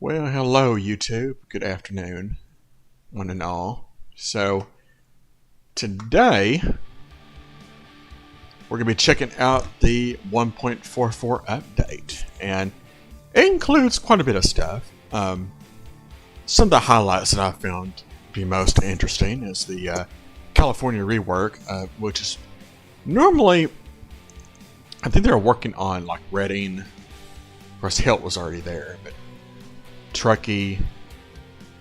Well, hello YouTube. Good afternoon, one and all. So, today, we're going to be checking out the 1.44 update. And it includes quite a bit of stuff. Some of the highlights that I found to be most interesting is the California rework, which is normally, I think they're working on like Reading. Of course, Hilt was already there, but Truckee,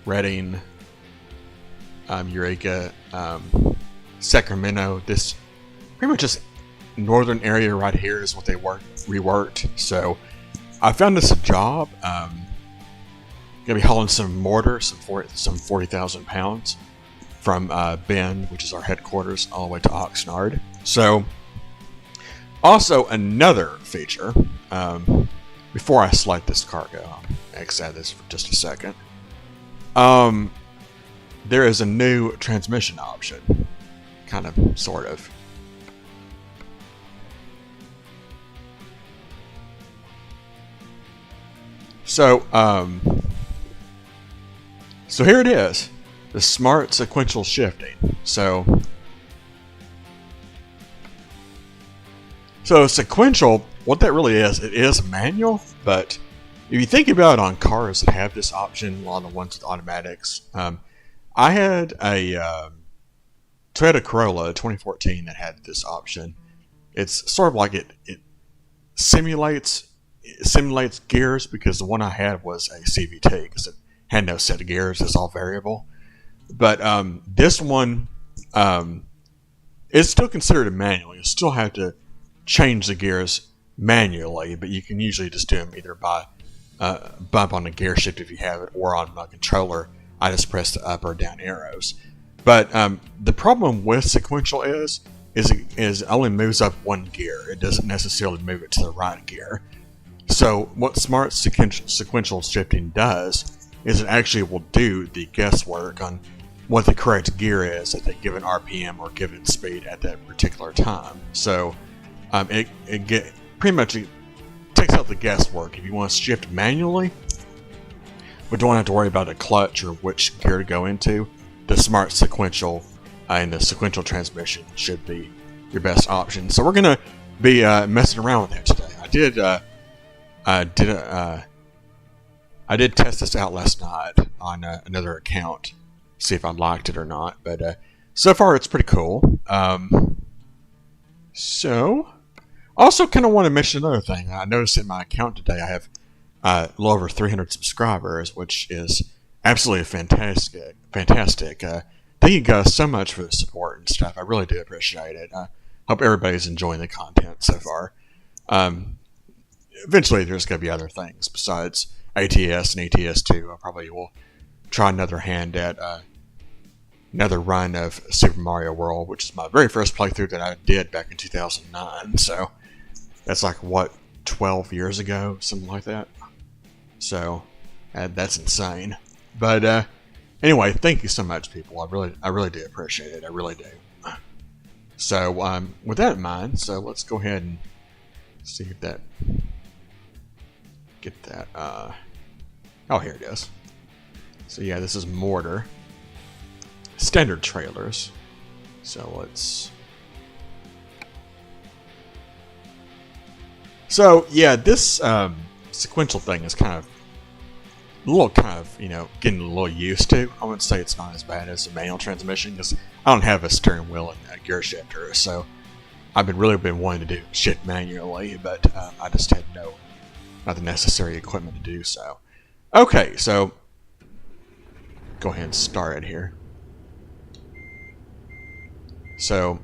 Reading, Eureka, Sacramento. This pretty much just northern area right here is what they reworked. So I found this a job. Gonna be hauling some mortar, some 40,000 pounds from Bend, which is our headquarters, all the way to Oxnard. So also another feature. Before I select this cargo, I'll exit this for just a second. There is a new transmission option, kind of, sort of. So, so here it is, the smart sequential shifting. So sequential, what that really is, it is manual, but if you think about it on cars that have this option, a lot of the ones with automatics, I had a Toyota Corolla 2014 that had this option. It's sort of like it simulates gears, because the one I had was a CVT because it had no set of gears, it's all variable. But this one is still considered a manual. You still have to change the gears manually, but you can usually just do them either by bump on the gear shift if you have it, or on my controller I just press the up or down arrows. But the problem with sequential is it only moves up one gear. It doesn't necessarily move it to the right gear. So what smart sequential shifting does is it actually will do the guesswork on what the correct gear is at the given RPM or given speed at that particular time. So it pretty much takes out the guesswork. If you want to shift manually, but don't have to worry about a clutch or which gear to go into, the smart sequential and the sequential transmission should be your best option. So we're gonna be messing around with that today. I did test this out last night on another account, see if I liked it or not. But so far it's pretty cool. So. Also, kind of want to mention another thing. I noticed in my account today I have a little over 300 subscribers, which is absolutely fantastic. Thank you guys so much for the support and stuff. I really do appreciate it. I hope everybody's enjoying the content so far. Eventually, there's going to be other things besides ATS and ATS2. I probably will try another hand at another run of Super Mario World, which is my very first playthrough that I did back in 2009. So that's like, what, 12 years ago, something like that. So that's insane. But anyway, thank you so much, people. I really do appreciate it. I really do. So with that in mind, so let's go ahead and see if that get that. Oh, here it is. So yeah, this is mortar. Standard trailers. So let's. So yeah, this sequential thing is kind of getting a little used to. I wouldn't say it's not as bad as a manual transmission, because I don't have a steering wheel and a gear shifter, so I've really been wanting to do shit manually, but I just had not the necessary equipment to do so. Okay, so go ahead and start it here. So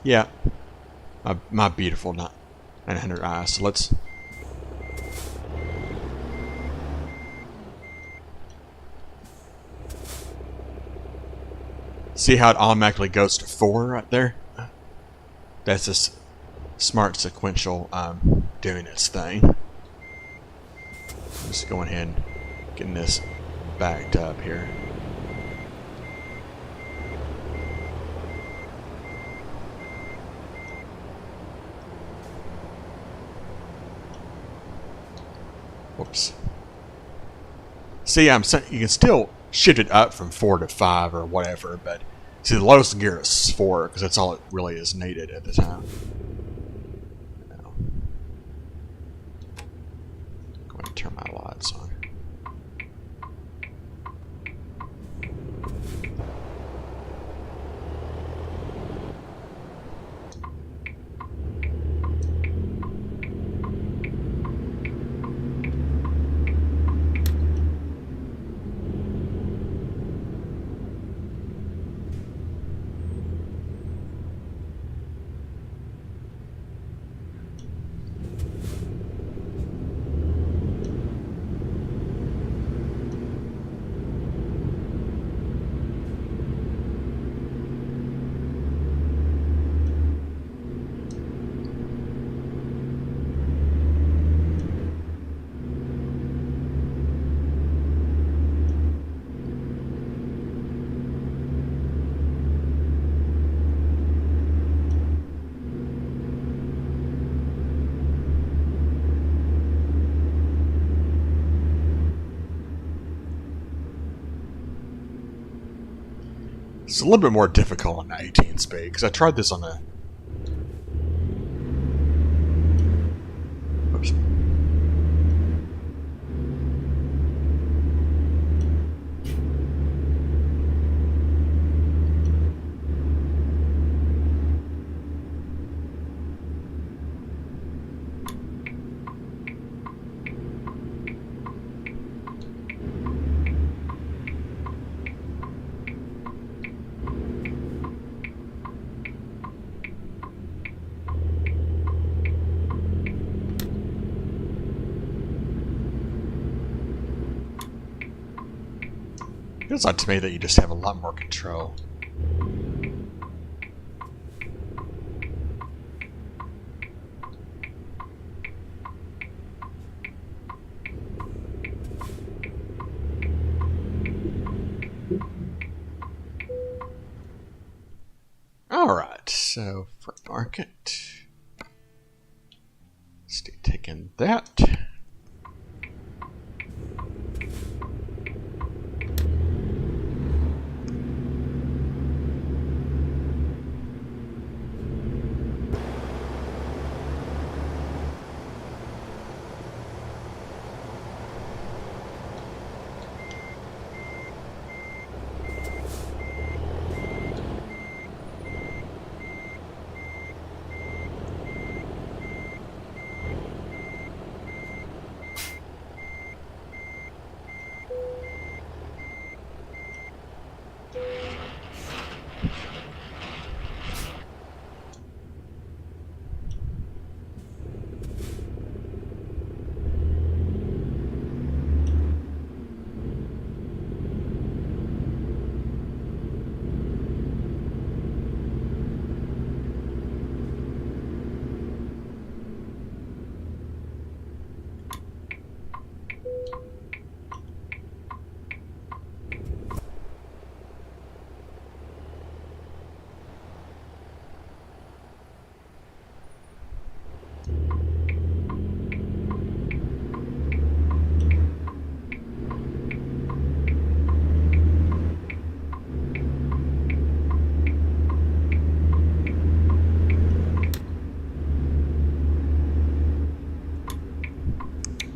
yeah, my beautiful 900i. So let's see how it automatically goes to 4 right there. That's this smart sequential doing its thing. Just going ahead and getting this backed up here. Whoops. See, you can still shift it up from 4 to 5 or whatever, but see, the lowest gear is 4 because that's all it really is needed at the time. Now, I'm going to turn my lights on. It's a little bit more difficult on the 18 speed because I tried this on the. Oops. Feels like to me that you just have a lot more control. Alright, so for market, let's do taking that.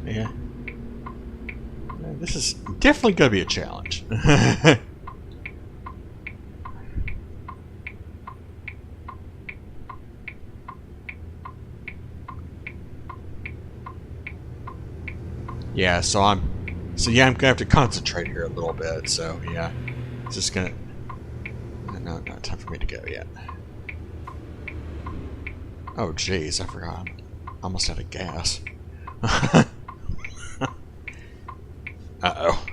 Yeah. This is definitely going to be a challenge. Yeah, so I'm gonna have to concentrate here a little bit. So yeah, it's just gonna. No, not time for me to go yet. Oh jeez, I forgot. I'm almost out of gas. Uh-oh.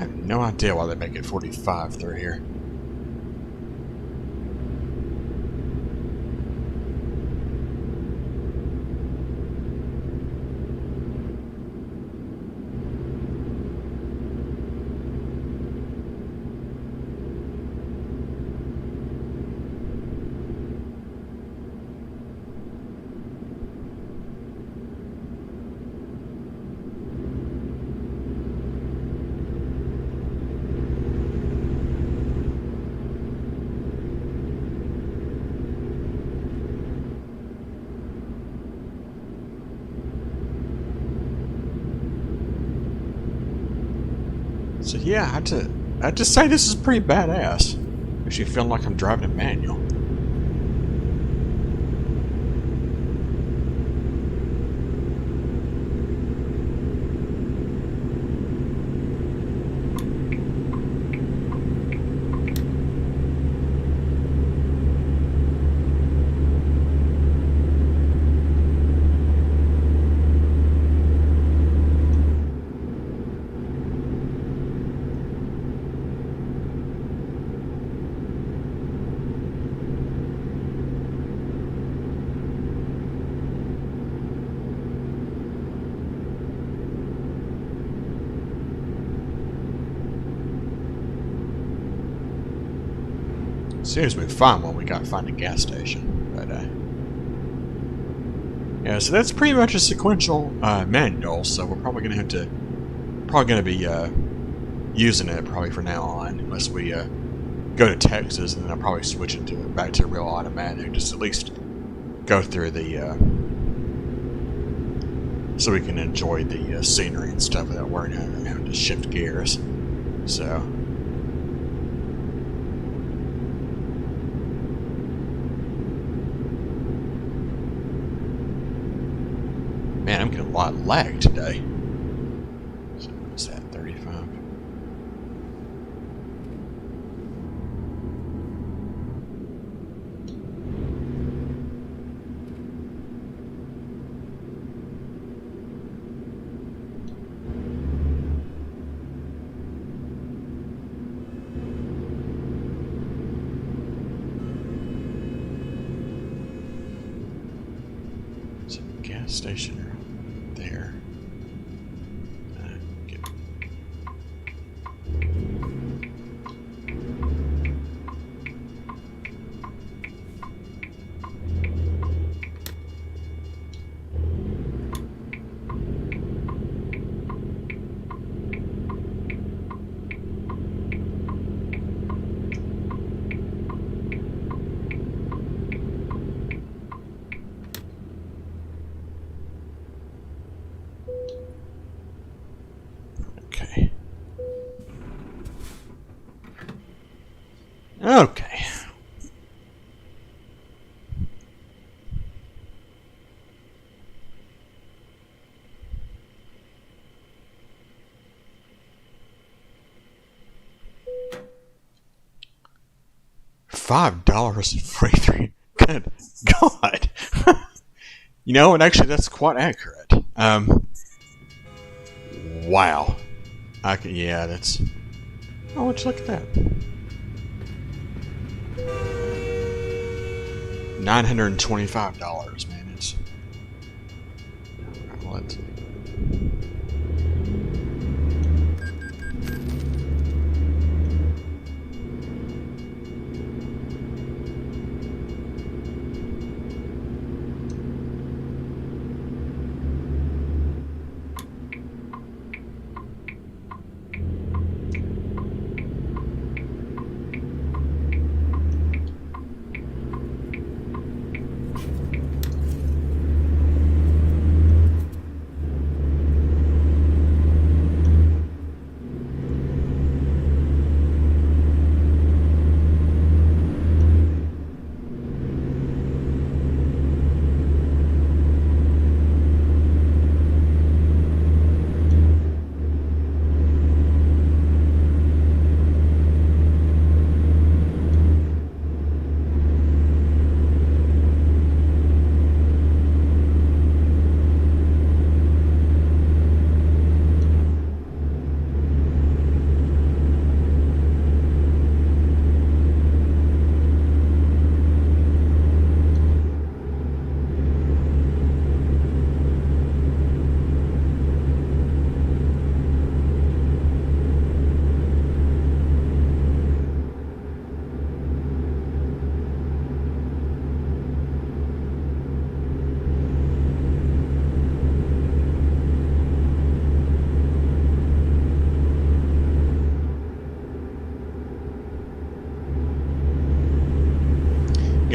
I have no idea why they make it 45 through here. So yeah, I had to say this is pretty badass. Makes me feel like I'm driving a manual. As soon as we find one, we gotta find a gas station. But yeah, so that's pretty much a sequential manual. So we're probably gonna be using it probably from now on, unless we go to Texas, and then I'll probably switch it back to real automatic, just at least go through the so we can enjoy the scenery and stuff without worrying about having to shift gears. So. Man, I'm getting a lot of lag today. So what's that, 35? There's a gas station there. Okay. $5.43. Good God. You know, and actually that's quite accurate. Wow. Yeah, that's... Oh, would you look at that? $925, man. It's... What?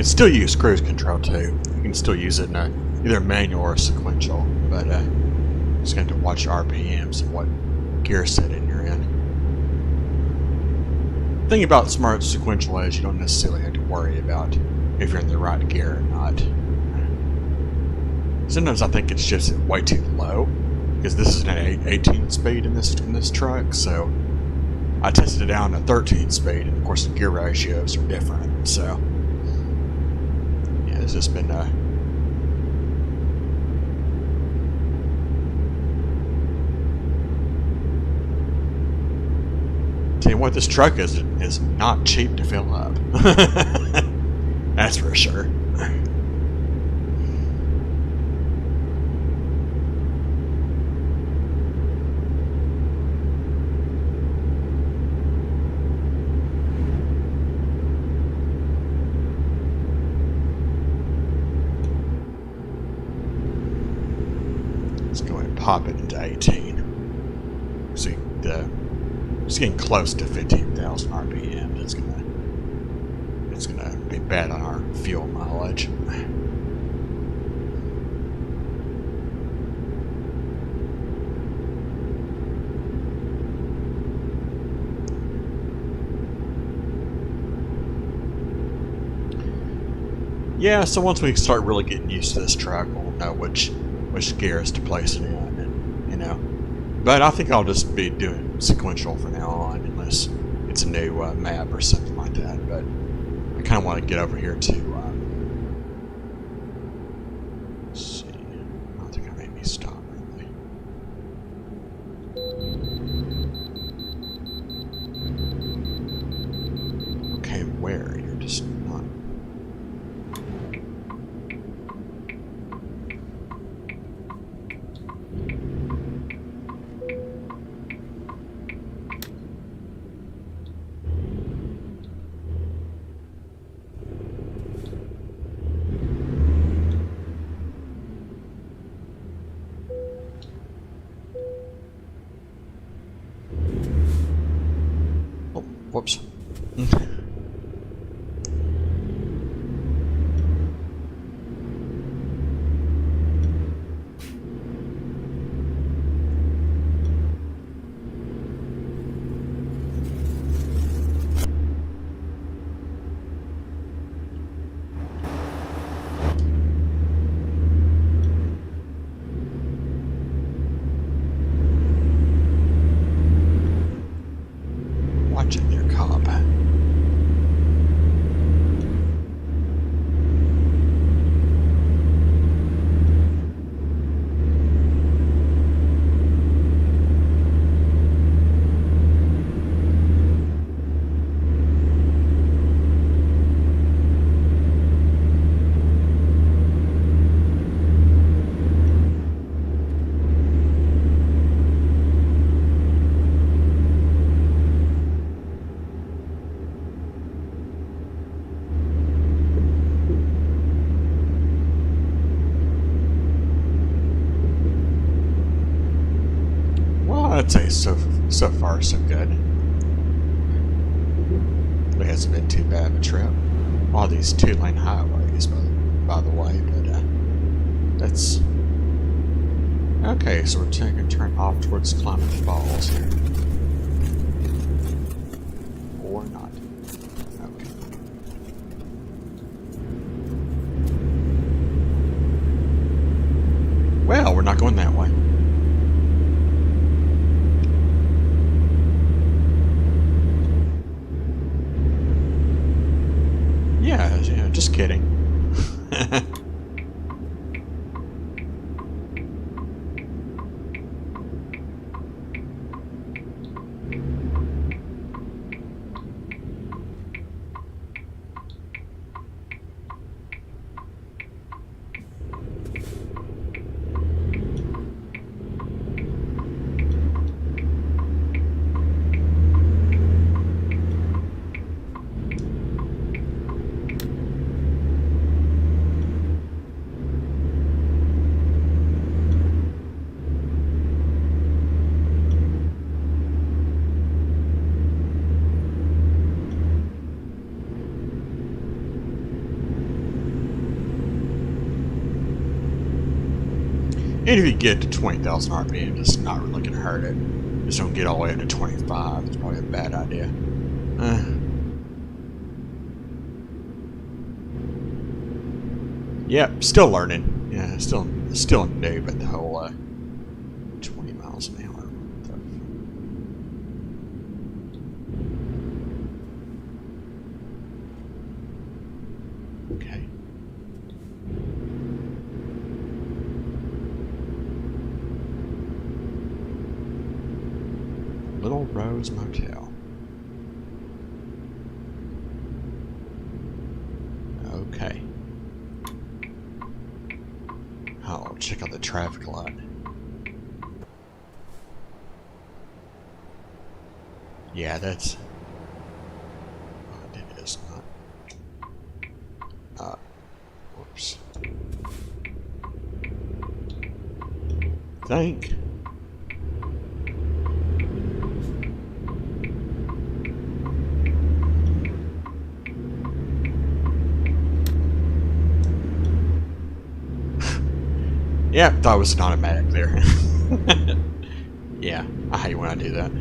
still use cruise control too. You can still use it in either manual or sequential, but just going to watch your RPMs and what gear setting you're in. The thing about smart sequential is you don't necessarily have to worry about if you're in the right gear or not. Sometimes I think it's just way too low, because this is an 18 speed in this truck, so I tested it down to 13 speed, and of course the gear ratios are different, so yeah, it's just been tell you what, this truck is not cheap to fill up. That's for sure. Let's go ahead and pop it into 18. See, it's getting close to 15,000 RPM. It's gonna be bad on our fuel mileage. Yeah, so once we start really getting used to this truck, we'll know which gears to place it in, and you know. But I think I'll just be doing sequential from now on, unless it's a new map or something like that. But I kind of want to get over here to. Let's see. I don't think I made me stop really. Okay, where? You're just not. Whoops. Watch it there, Cobb. I'd say so far so good. It hasn't been too bad of a trip. All these 2-lane highways, by the way, but that's okay. So we're taking a turn off towards Climbing Falls here, or not? Okay. Well, we're not going that way. Yeah, just kidding. And if you get to 20,000 RPM, it's not really going to hurt it. Just don't get all the way up to 25. It's probably a bad idea. Yep, still learning. Yeah, still new, but the whole 20 miles an hour. Okay. Little Rose Motel. Okay. I'll check out the traffic light. Yeah, that's... Oh, it is not. Whoops. Think. Yeah, thought it was an automatic there. Yeah, I hate when I do that.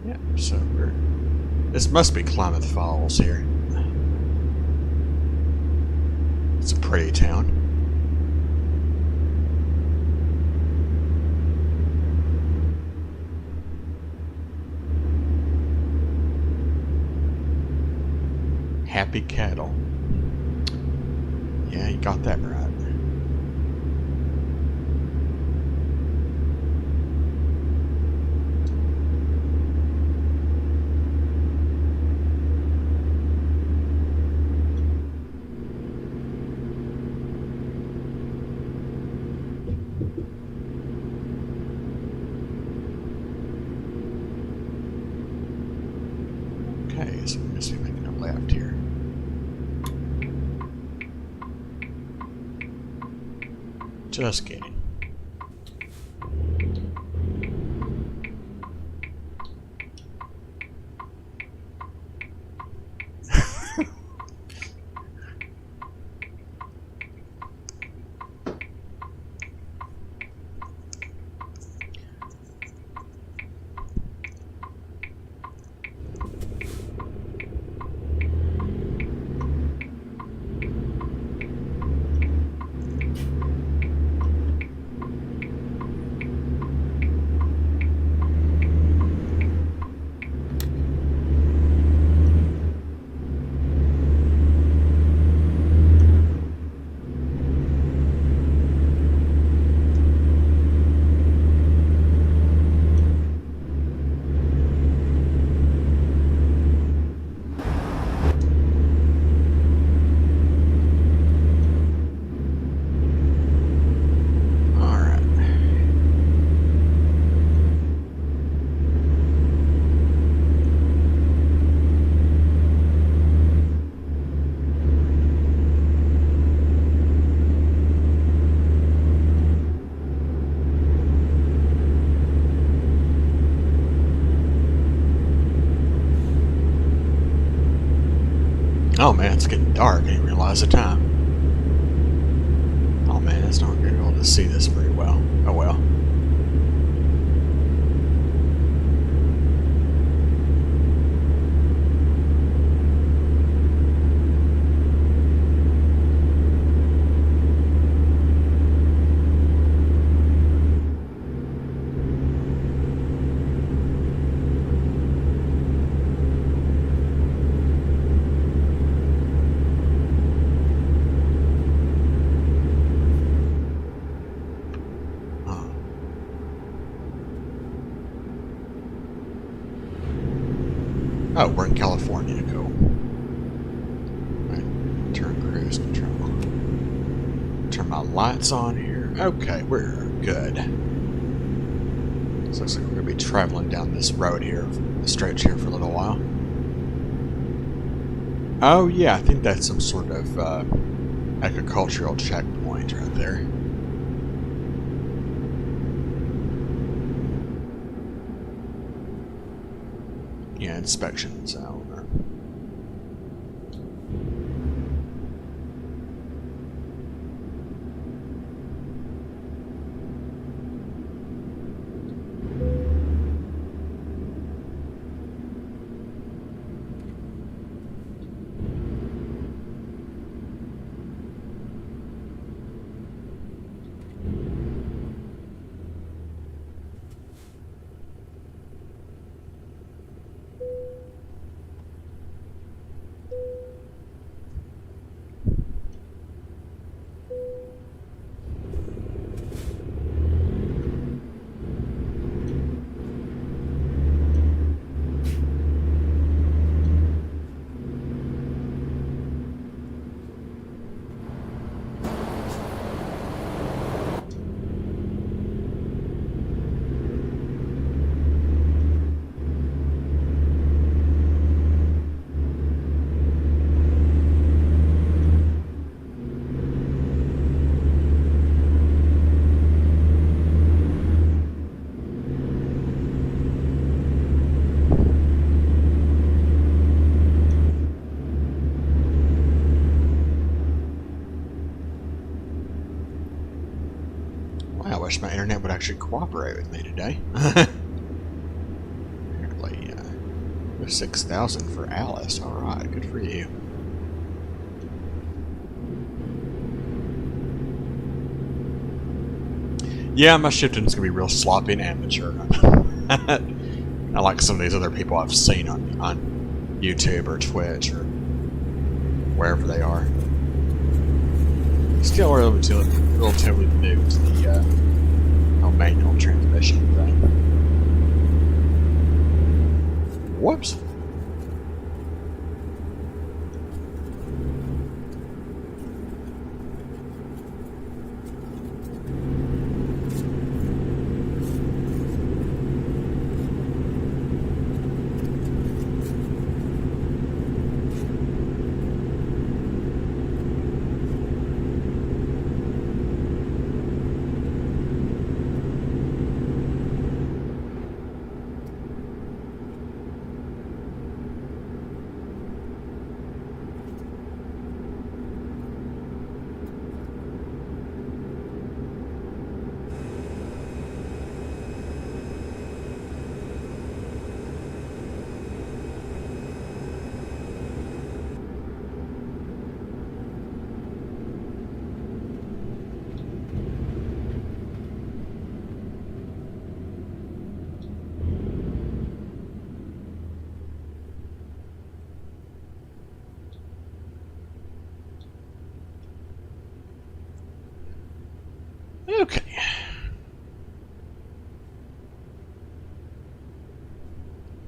Yeah, so this must be Klamath Falls here. It's a pretty town. Happy Cattle. Yeah, you got that right. Okay, so we're just making a left here. Just kidding. Oh man, it's getting dark. I didn't realize the time. Oh man, it's not going to be able to see this very well. Oh well. Oh, we're in California. Cool. Right, turn cruise control. Turn my lights on here. Okay, we're good. So looks like we're going to be traveling down this road here, the stretch here for a little while. Oh yeah, I think that's some sort of agricultural checkpoint right there. yeah, inspection zone. I wish my internet would actually cooperate with me today. Apparently, 6,000 for Alice. Alright, good for you. Yeah, my shifting's gonna be real sloppy and amateur. Not like some of these other people I've seen on YouTube or Twitch or wherever they are. Still relatively new to the manual transmission thing. Whoops. Okay.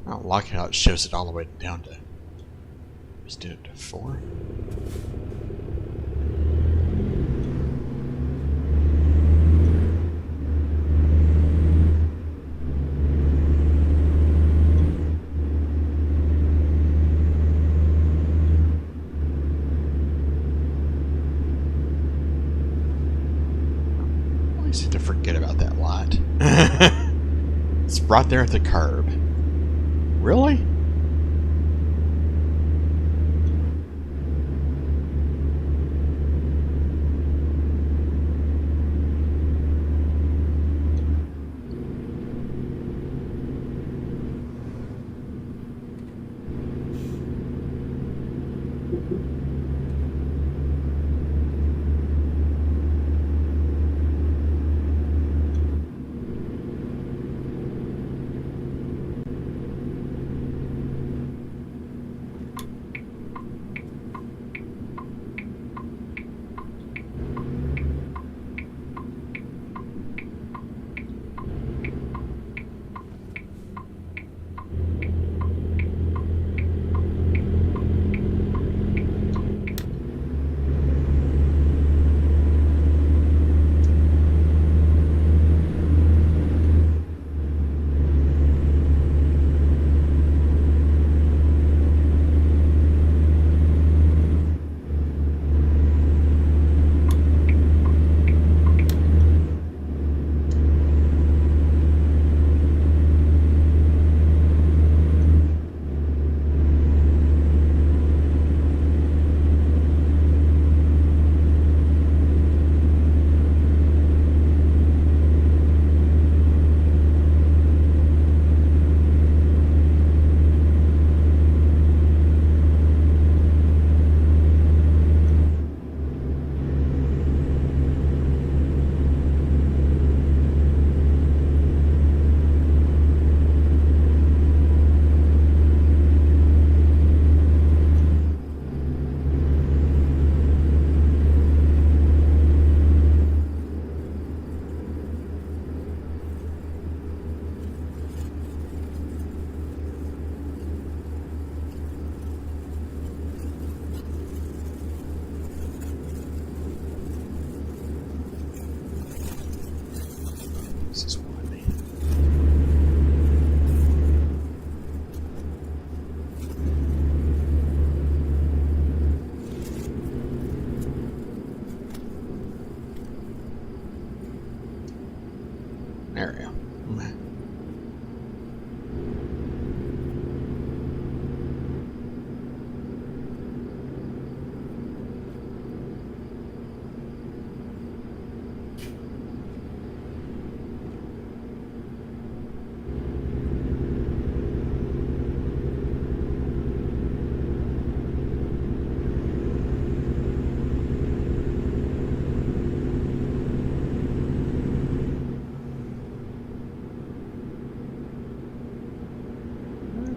I don't like how it shows it all the way down to... Let's do it to 4. Easy to forget about that light. It's right there at the curb. Really?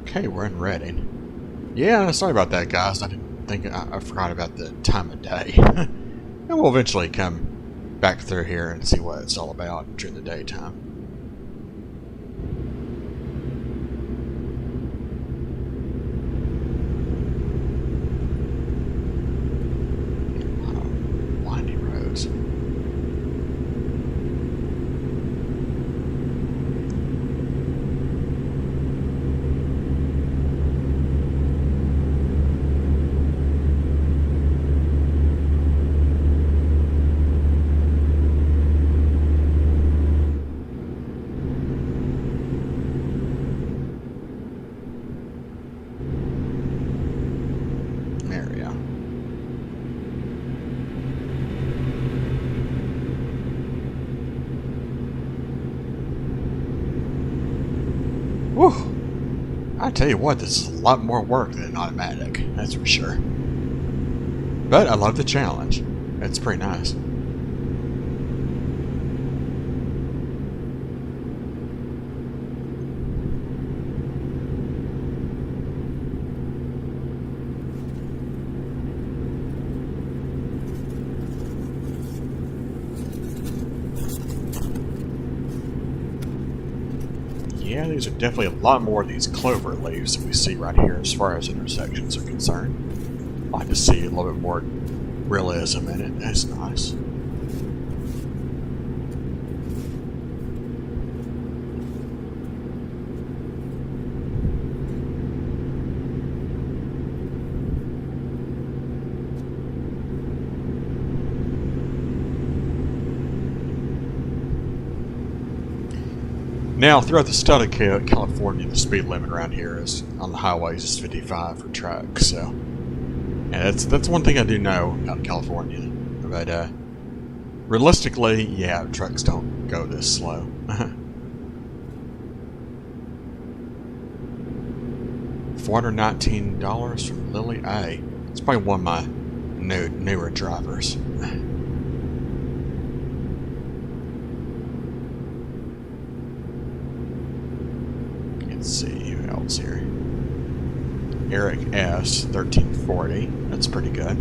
Okay, we're in Reading. Yeah, sorry about that, guys. I didn't think I forgot about the time of day. And we'll eventually come back through here and see what it's all about during the daytime. Winding roads. Whew. I tell you what, this is a lot more work than an automatic, that's for sure. But I love the challenge. It's pretty nice. Yeah, these are definitely a lot more of these clover leaves that we see right here as far as intersections are concerned. I like to see a little bit more realism in it. That's nice. Now, throughout the state of California, the speed limit around here is on the highways is 55 for trucks. So, yeah, that's one thing I do know about California. But realistically, yeah, trucks don't go this slow. $419 from Lily A. It's probably one of my newer drivers. Let's see who else here. Eric S. 1340. That's pretty good.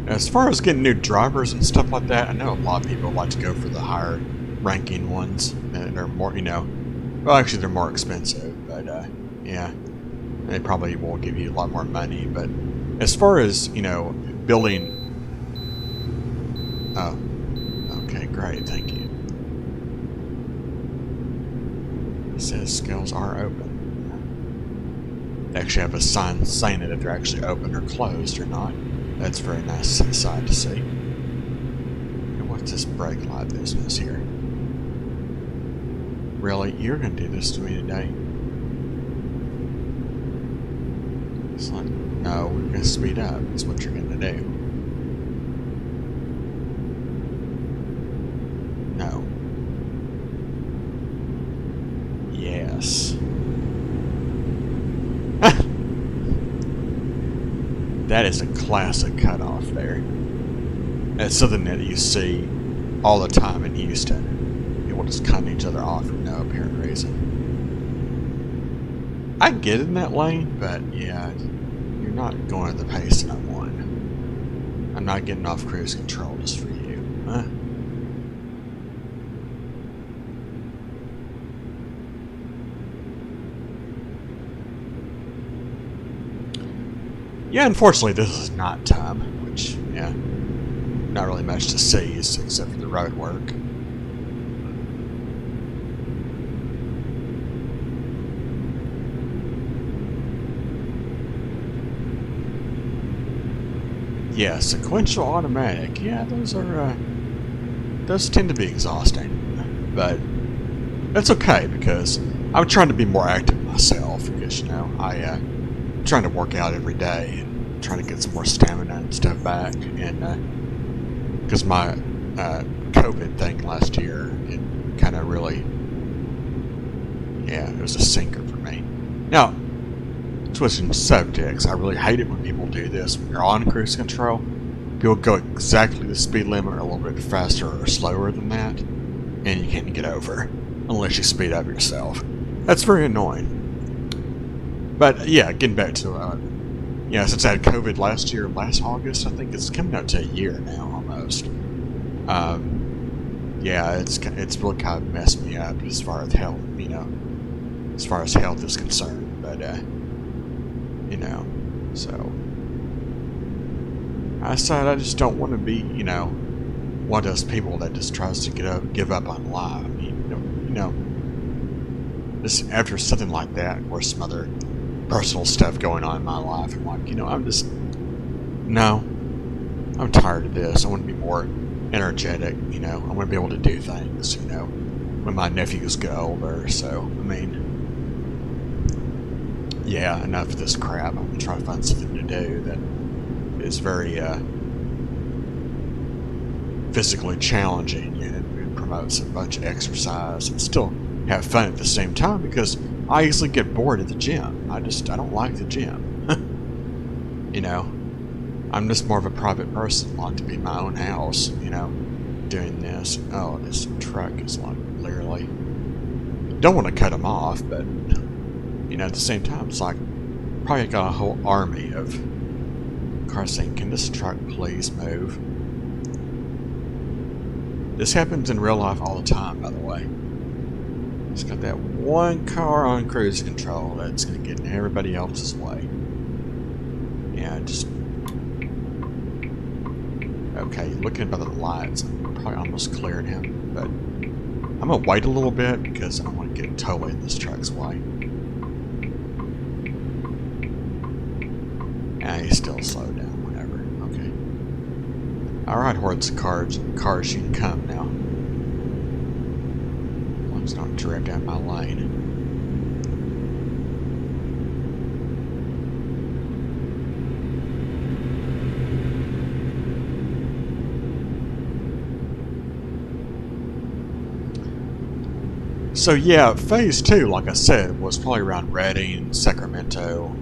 As far as getting new drivers and stuff like that, I know a lot of people like to go for the higher ranking ones. They're more, well, actually they're more expensive, but yeah. They probably will give you a lot more money, but as far as, building... Oh. Okay, great, thank you. It says scales are open. They actually have a sign saying that if they're actually open or closed or not. That's a very nice sight to see. And what's this brake light business here? Really? You're going to do this to me today? It's like, no, we're going to speed up. That's what you're going to do. No. Yes. That is a classic cutoff there. That's something that you see all the time in Houston. People just cutting each other off for no apparent reason. I get in that lane, but yeah, you're not going at the pace that I want. I'm not getting off cruise control just for you. Huh? Yeah, unfortunately this is night time, which, yeah, not really much to see except for the road work. Yeah, sequential automatic. Yeah, those tend to be exhausting, but that's okay because I'm trying to be more active myself. Because I'm trying to work out every day and trying to get some more stamina and stuff back. And because my COVID thing last year, it kind of really, yeah, it was a sinker for me. Now, switching subjects, I really hate it when people do this. When you're on cruise control, people go exactly the speed limit or a little bit faster or slower than that, and you can't get over unless you speed up yourself. That's very annoying. But yeah, getting back to since I had COVID last August, I think it's coming up to a year now almost. It's really kind of messed me up as far as health, as far as health is concerned. But so I decided I just don't want to be, one of those people that just tries to give up on life. I mean, just after something like that, or some other personal stuff going on in my life, I'm like, I'm tired of this. I want to be more energetic, I want to be able to do things, when my nephews get older. So, I mean, yeah, enough of this crap. I'm going to try to find something to do that is very physically challenging and promotes a bunch of exercise and still have fun at the same time, because I easily get bored at the gym. I don't like the gym. I'm just more of a private person. I like to be in my own house, doing this. Oh, this truck is like literally... Don't want to cut him off, but, at the same time, it's like, probably got a whole army of cars saying, can this truck please move? This happens in real life all the time, by the way. It's got that one car on cruise control that's going to get in everybody else's way. Yeah, just... Okay, looking by the lights, I'm probably almost cleared him, but I'm going to wait a little bit because I don't want to get totally in this truck's way. Yeah, he's still slowed down, whatever. Okay. Alright, hordes of cars, you can come now. As long as I don't drive down my lane. So yeah, phase 2, like I said, was probably around Redding, Sacramento,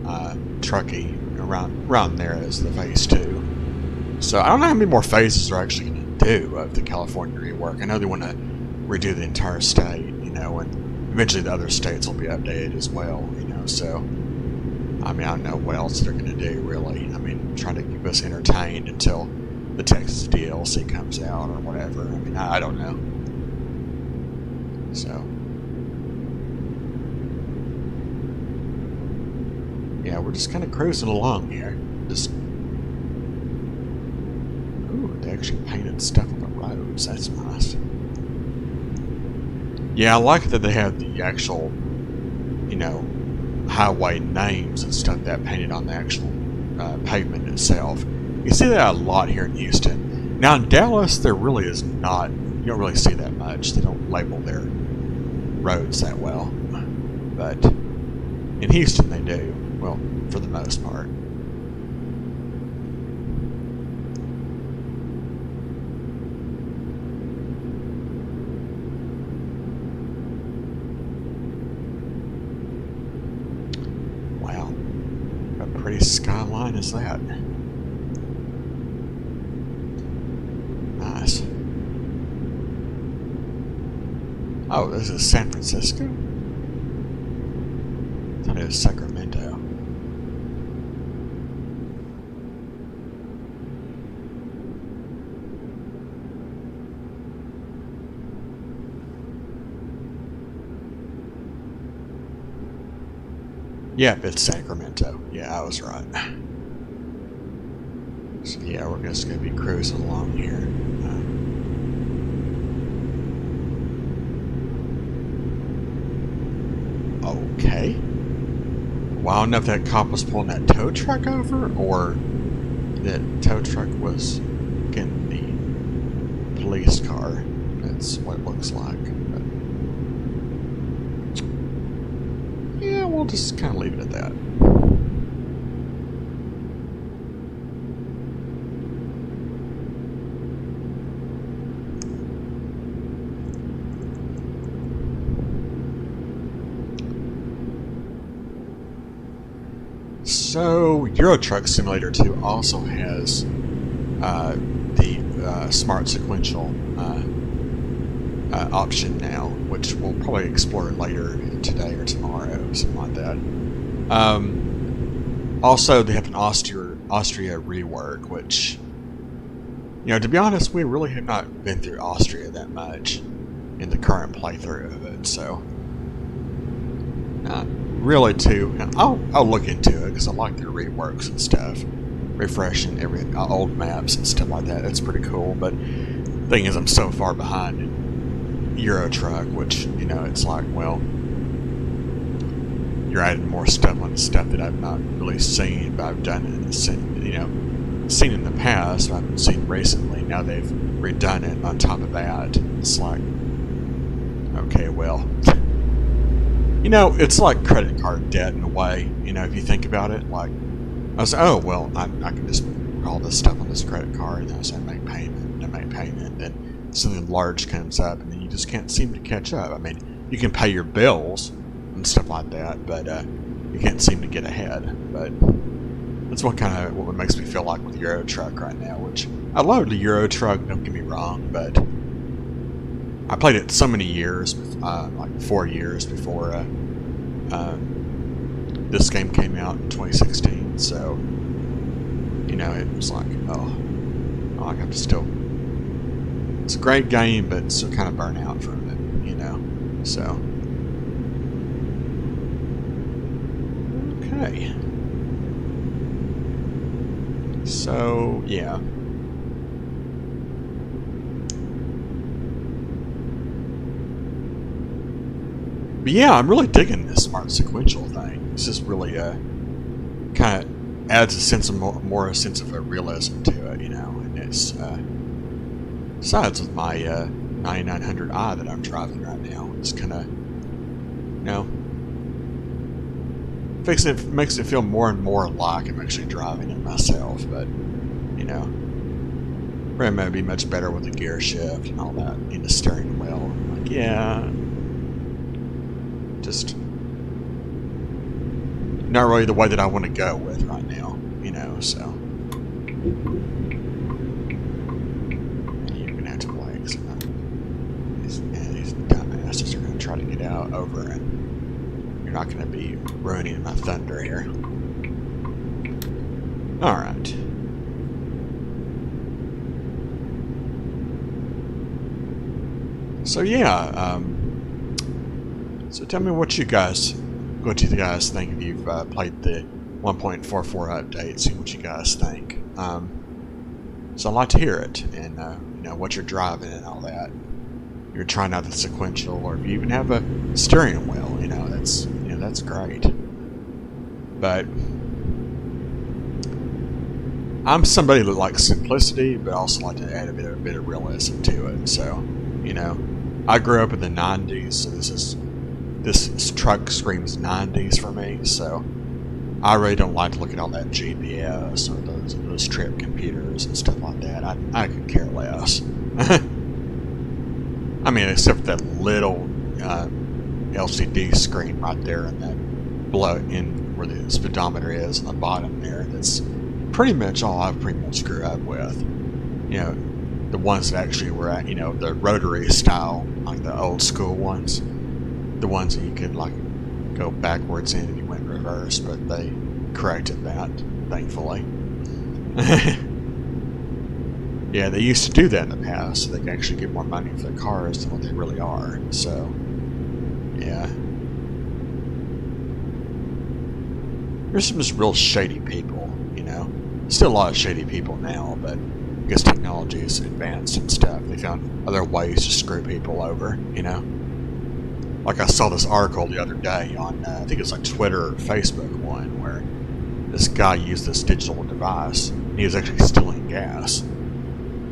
Truckee, around there is the phase 2. So I don't know how many more phases they're actually going to do of the California rework. I know they want to redo the entire state, and eventually the other states will be updated as well, so I mean, I don't know what else they're going to do, really. I mean, trying to keep us entertained until the Texas DLC comes out or whatever. I mean, I don't know. So yeah, we're just kind of cruising along here. Just... Ooh, they actually painted stuff on the roads. That's nice. Yeah, I like that they have the actual, highway names and stuff that painted on the actual pavement itself. You see that a lot here in Houston. Now in Dallas, there really is not. You don't really see that much. They don't label their roads that well. But in Houston, they do. Well, for the most part. Wow. What a pretty skyline is that? Nice. Oh, this is San Francisco? I thought it was Sacramento. Yep, it's Sacramento. Yeah, I was right. So yeah, we're just going to be cruising along here. Okay. Well, I don't know if that cop was pulling that tow truck over, or that tow truck was getting the police car. That's what it looks like. But yeah, we'll just kind of leave it at that. So, Euro Truck Simulator 2 also has the Smart Sequential option now, which we'll probably explore later today or tomorrow, something like that. Also, they have an Austria rework, which, to be honest, we really have not been through Austria that much in the current playthrough of it, so not really too. I'll look into it because I like their reworks and stuff, refreshing every old maps and stuff like that. It's pretty cool. But the thing is, I'm so far behind in Euro Truck, which it's like, well, you're adding more stuff on stuff that I've not really seen, but I've done it, seen in the past, but I haven't seen recently. Now they've redone it on top of that. It's like, okay, well, it's like credit card debt in a way. If you think about it, like, I was, oh well, I can just put all this stuff on this credit card, and I make payment, and then something large comes up, and then you just can't seem to catch up. I mean, you can pay your bills and stuff like that, but you can't seem to get ahead. But that's what makes me feel like with Euro Truck right now, which I love the Euro Truck, don't get me wrong, but I played it so many years, like 4 years before this game came out in 2016, so it was like, I have to still, it's a great game, but still kind of burn out from it, so. Okay. So, yeah. But yeah, I'm really digging this Smart Sequential thing. It's just really kind of adds a sense of more a sense of a realism to it, and it's besides with my 9900i that I'm driving right now, it's kind of makes it feel more and more like I'm actually driving it myself, but probably might be much better with the gear shift and all that in the steering wheel. Like, yeah, just not really the way that I want to go with right now, so. And you're going to have to wait, because these dumbasses are going to try to get out over, and you're not going to be ruining my thunder here. Alright. So yeah, so tell me what you guys think if you've played the 1.44 update. See what you guys think. So I'd like to hear it, and what you're driving and all that. You're trying out the sequential, or if you even have a steering wheel, that's great. But I'm somebody that likes simplicity, but also like to add a bit of realism to it. So, I grew up in the 90s, so this truck screams 90s for me, so I really don't like to look at all that GPS or those trip computers and stuff like that. I could care less. I mean, except for that little LCD screen right there in that in where the speedometer is on the bottom there. That's pretty much all I've pretty much grew up with. The ones that actually were at, the rotary style, like the old school ones. The ones that you could like go backwards in if you went reverse, but they corrected that, thankfully. Yeah, they used to do that in the past, so they could actually get more money for their cars than what they really are. So, yeah. There's some just real shady people, Still a lot of shady people now, but I guess technology is advanced and stuff. They found other ways to screw people over, Like I saw this article the other day on, I think it's like Twitter or Facebook one, where this guy used this digital device. And he was actually stealing gas.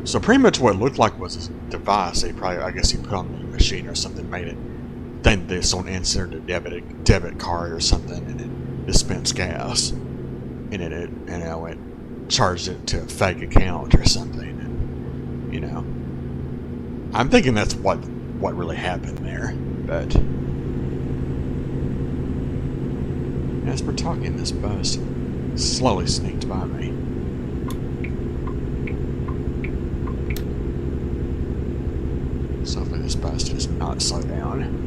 So pretty much what it looked like was a device he put on the machine or something, made it think that someone inserted a debit card or something, and it dispensed gas. And it charged it to a fake account or something. And, I'm thinking that's what really happened there. But as we're talking, this bus slowly sneaked by me. So hopefully this bus does not slow down.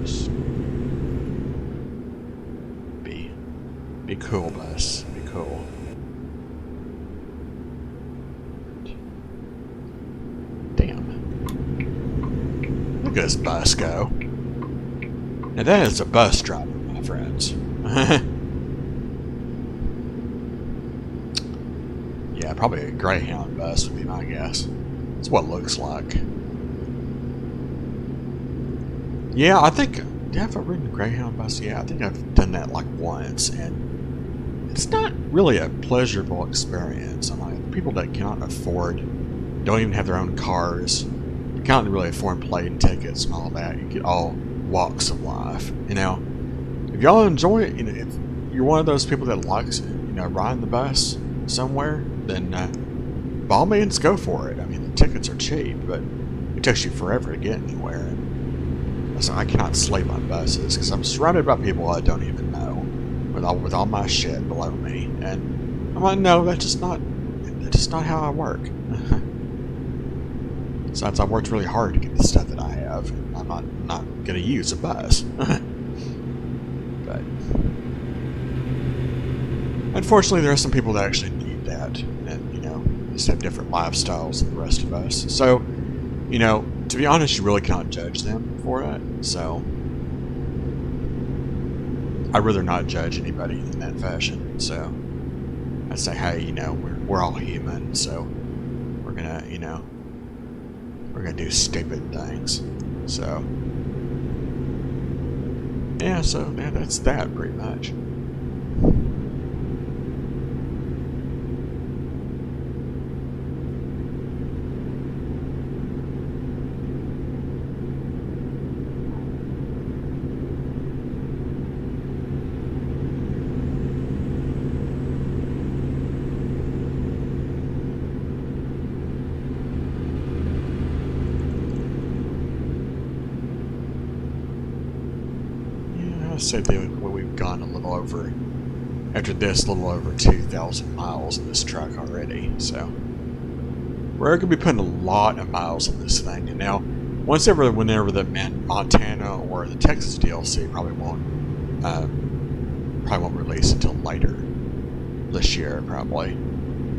Just be cool, bus. Be cool. Damn. Look at this bus go. Now that is a bus driver, my friends. Yeah, probably a Greyhound bus would be my guess. That's what it looks like. Yeah, I think... Have I ridden a Greyhound bus? Yeah, I think I've done that like once, and it's not really a pleasurable experience. I'm like, people that cannot afford, don't even have their own cars, can't really afford plane tickets and all that. You get all walks of life. You know, if y'all enjoy it, you know, if you're one of those people that likes, you know, riding the bus somewhere, then by all means go for it. I mean, the tickets are cheap, but it takes you forever to get anywhere. And so I cannot sleep on buses because I'm surrounded by people I don't even know, with all my shit below me, and I'm like, no, that's just not how I work. Besides, I worked really hard to get the stuff that I have. I'm not gonna use a bus. But unfortunately, there are some people that actually need that, and you know, just have different lifestyles than the rest of us. So, you know, to be honest, you really cannot judge them for it. So I'd rather not judge anybody in that fashion. So I'd say, hey, you know, we're all human, so we're gonna, you know, we're gonna do stupid things. So yeah, so yeah, that's that pretty much. I say that we've gone a little over, after this, a little over 2,000 miles in this truck already, so we're going to be putting a lot of miles on this thing. And now, whenever the Montana or the Texas DLC probably won't release until later this year, probably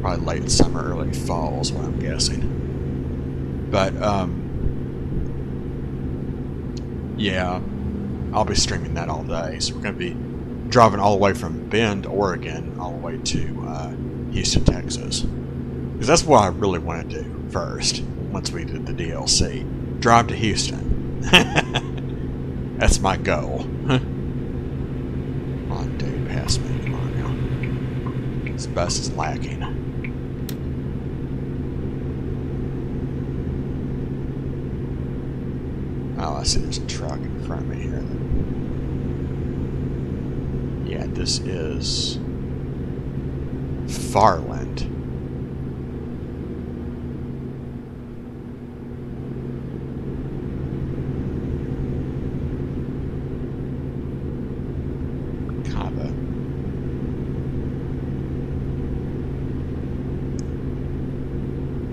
late summer, early fall is what I'm guessing. But yeah, I'll be streaming that all day. So we're going to be driving all the way from Bend, Oregon, all the way to Houston, Texas. Because that's what I really want to do first, once we did the DLC. Drive to Houston. That's my goal. Come on, dude, pass me. Come on now. This bus is lacking. Oh, I see there's a truck in front of me here. Yeah, this is Farland. Kinda.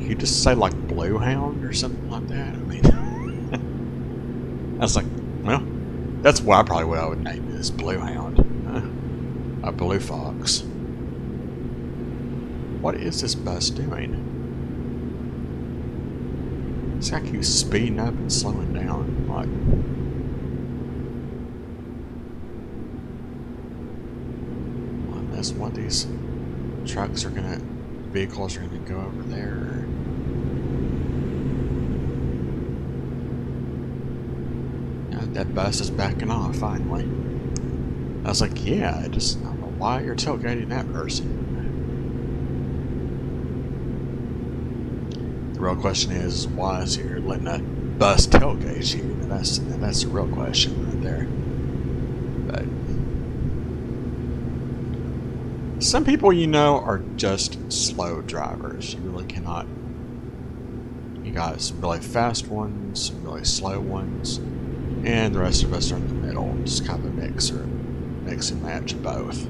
You just say like Blue Hound or something like that? I mean, I was like, well, that's what I would name this, Blue Hound. A Blue Fox. What is this bus doing? This guy keeps speeding up and slowing down. Like, unless one of these vehicles are gonna go over there. That bus is backing off finally. I was like, yeah, I don't know why you're tailgating that person. The real question is, why is you're letting a bus tailgate you? That's the real question right there. But some people, you know, are just slow drivers. You really cannot. You got some really fast ones, some really slow ones. And the rest of us are in the middle, just kind of a mix and match of both.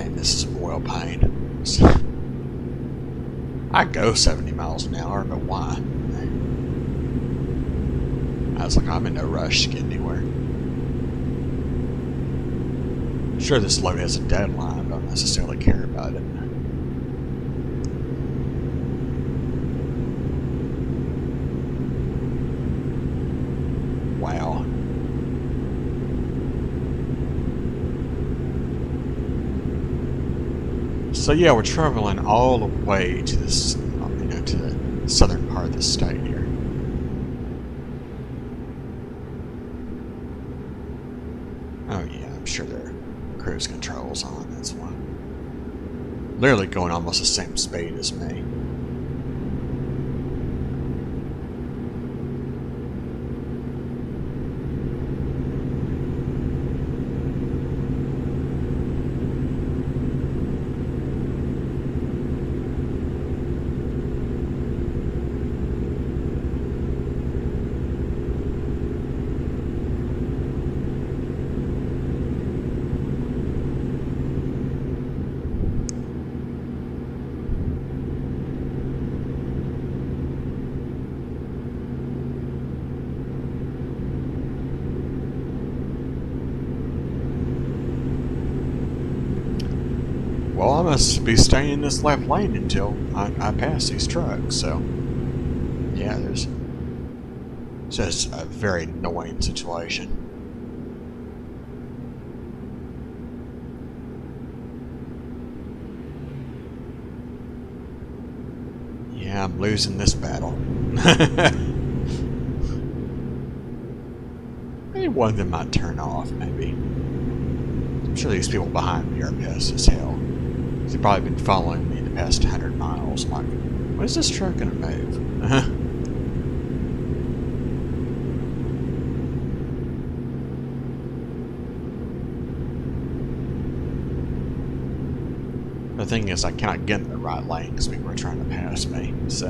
Man, this is a royal pain. I go 70 miles an hour, but why? I was like, I'm in no rush to get anywhere. Sure, this load has a deadline, but I don't necessarily care about it. Wow. So yeah, we're traveling all the way to this, to the southern part of the state here. Oh yeah, I'm sure there are cruise controls on, that's why. Literally going almost the same speed as me. Well, I must be staying in this left lane until I pass these trucks, so yeah, it's just a very annoying situation. Yeah, I'm losing this battle. Maybe one of them might turn off, maybe. I'm sure these people behind me are pissed as hell. They've probably been following me the past 100 miles. I'm like, when is this truck gonna move? The thing is, I cannot get in the right lane because people are trying to pass me, so.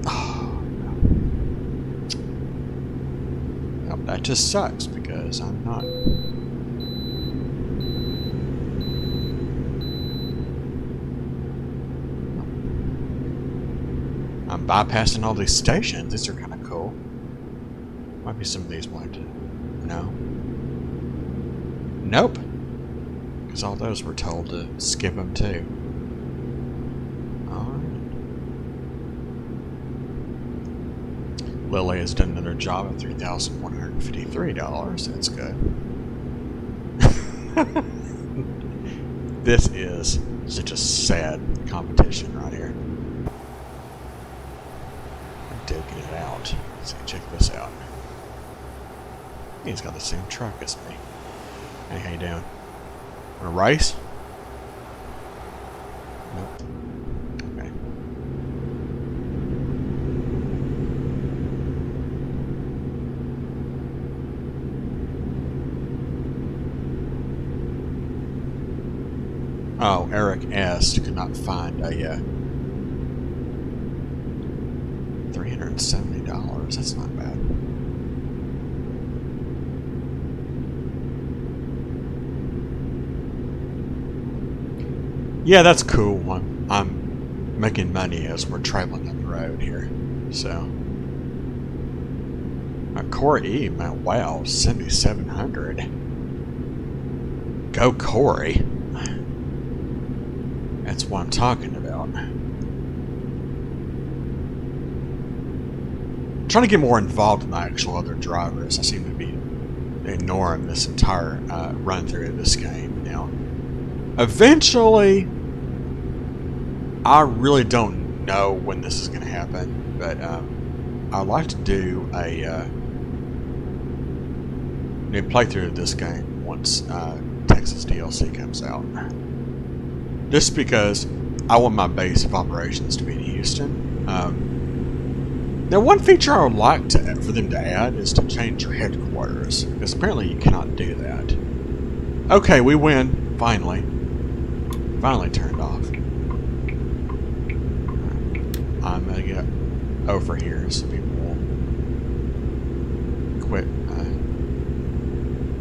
Oh, no. Well, that just sucks because I'm not. I'm bypassing all these stations. These are kind of cool. Might be some of these wanted to. No. Nope. Because all those were told to skip them too. Alright. Lily has done another job at $3,153. That's good. This is such a sad competition right here. Digging it out. Let's check this out. He's got the same truck as me. Hey, how you doing? Want to race? Nope. Okay. Oh, Eric S. could not find a $370. That's not bad. Yeah, that's cool. I'm making money as we're traveling down the road here. So, Corey E, man, wow, 7,700. Go Corey. That's what I'm talking about. I'm trying to get more involved in the actual other drivers. I seem to be ignoring this entire run through of this game now. Eventually, I really don't know when this is going to happen, but I'd like to do a new playthrough of this game once Texas DLC comes out. Just because I want my base of operations to be in Houston. Now, one feature I would like for them to add is to change your headquarters, because apparently you cannot do that. Okay, we win. Finally. Finally turned off. I'm gonna get over here so people will quit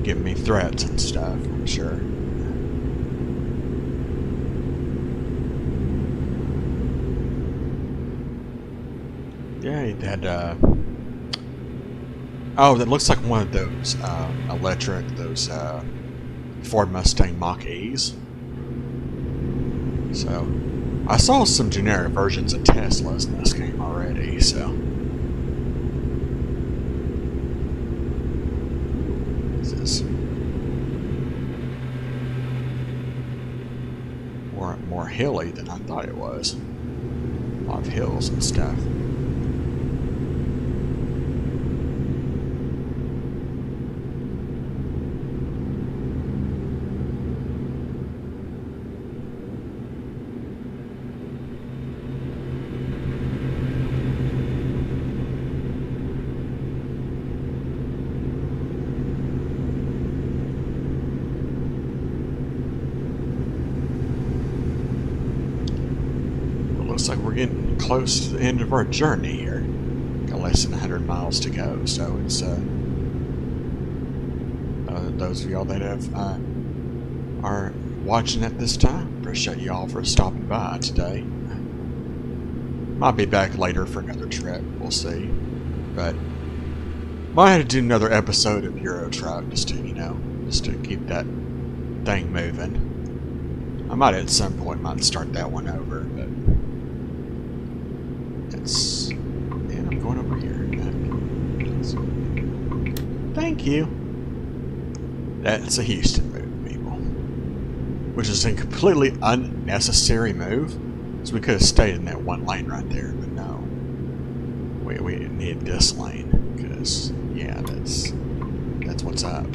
giving me threats and stuff, I'm sure. Yeah, he had, oh, that looks like one of those, electric, those, Ford Mustang Mach-E's. So, I saw some generic versions of Teslas in this game already, so. This is more hilly than I thought it was. A lot of hills and stuff. Looks like we're getting close to the end of our journey here. Got less than 100 miles to go, so it's those of y'all that have are watching at this time, appreciate y'all for stopping by today. Might be back later for another trip, we'll see. But might have to do another episode of Euro Truck just to keep that thing moving. I might at some point start that one over, but and I'm going over here. Thank you. That's a Houston move, people. Which is a completely unnecessary move. So we could have stayed in that one lane right there, but no. We need this lane, because, yeah, that's what's up.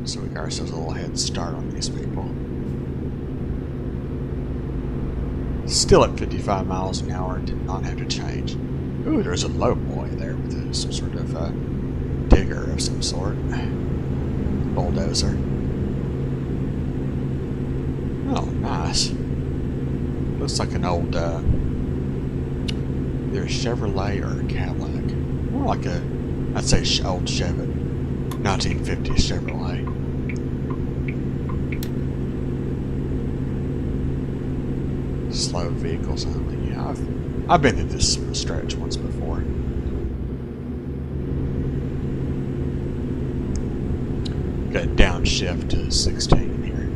So we got ourselves a little head start on these people. Still at 55 miles an hour, did not have to change. Ooh, there's a low boy there with some sort of digger of some sort. Bulldozer. Oh, nice. Looks like an old, either a Chevrolet or a Cadillac. More like I'd say old Chevy. 1950s Chevrolet. Slow vehicles only. Yeah, I've been through this stretch once before. Got a downshift to 16 here.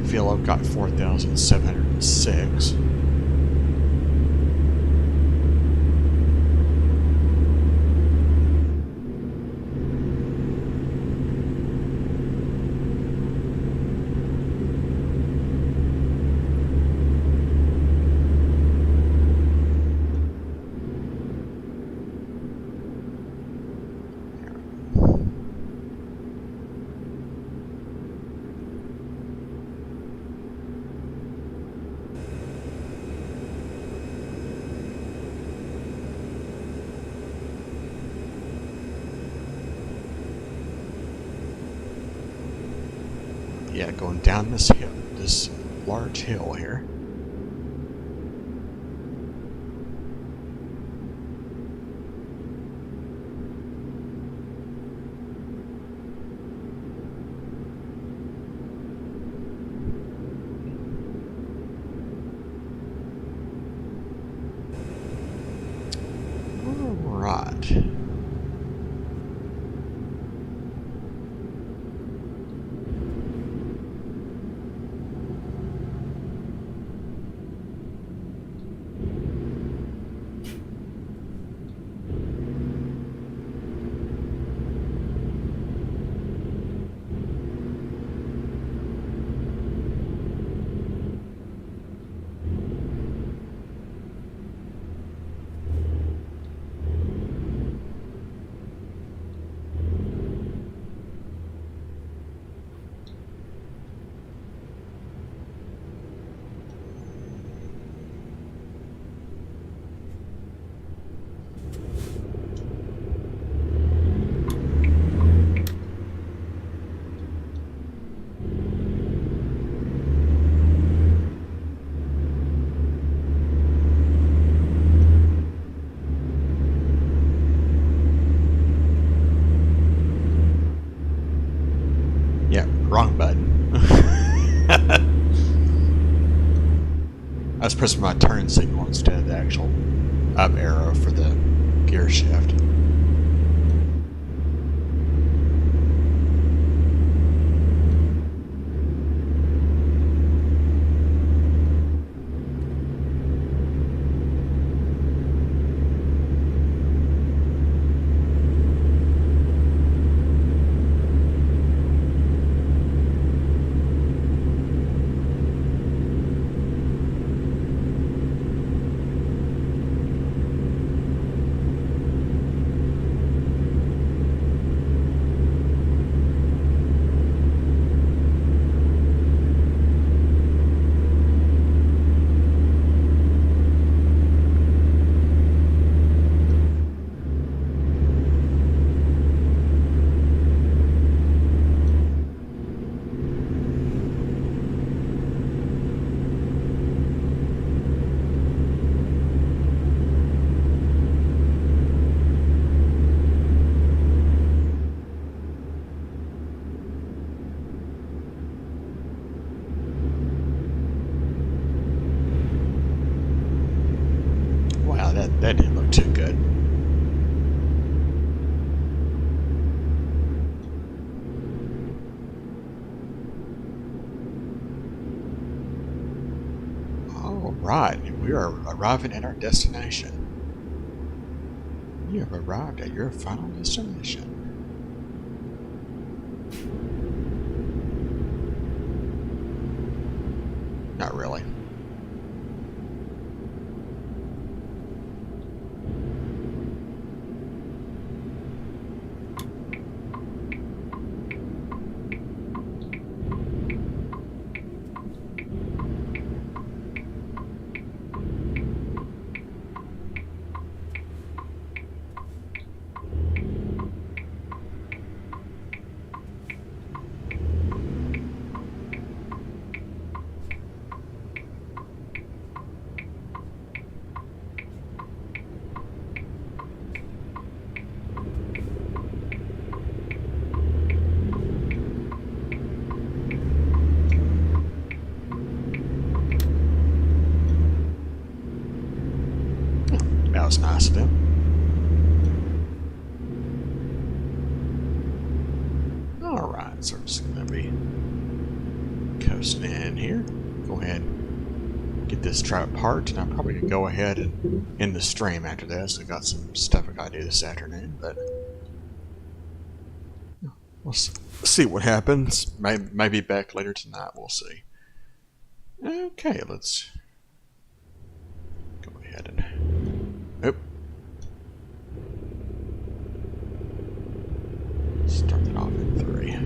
Feel I've got 4,706. Yeah, going down this hill, this large hill here. All right. press my turn signal instead of the actual up arrow for the gear shift. Wow, that didn't look too good. All right, we are arriving at our destination. You have arrived at your final destination. Not really. That was nice of them. Alright, so we're just going to be coasting in here. Go ahead and get this trout parked, and I'm probably going to go ahead and end the stream after this. I got some stuff I got to do this afternoon, but we'll see what happens. Maybe back later tonight, we'll see. Okay, let's go ahead and... Oop. Start it off in 3.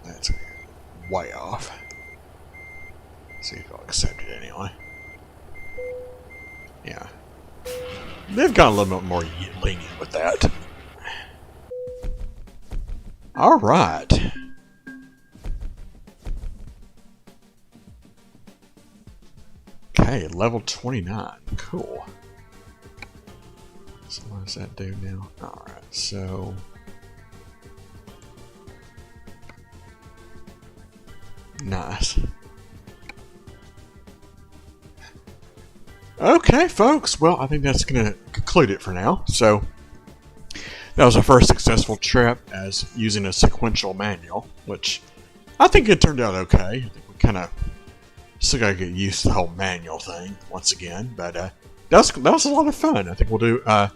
That's way off. See if I'll accept it anyway. Yeah. They've gone a little bit more lenient with that. Alright. Okay, level 29. Cool. So what does that do now? Alright, so... Nice. Okay, folks. Well, I think that's going to conclude it for now. So that was our first successful trip as using a sequential manual, which I think it turned out okay. I think we kind of still got to get used to the whole manual thing once again, but that was a lot of fun. I think we'll do. I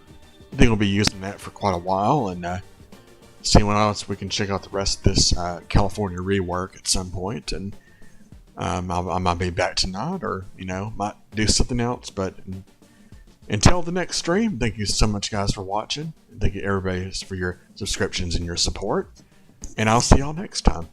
think we'll be using that for quite a while and see what else we can check out the rest of this California rework at some point, and I might be back tonight, or might do something else. But until the next stream, thank you so much, guys, for watching. Thank you, everybody, for your subscriptions and your support. And I'll see y'all next time.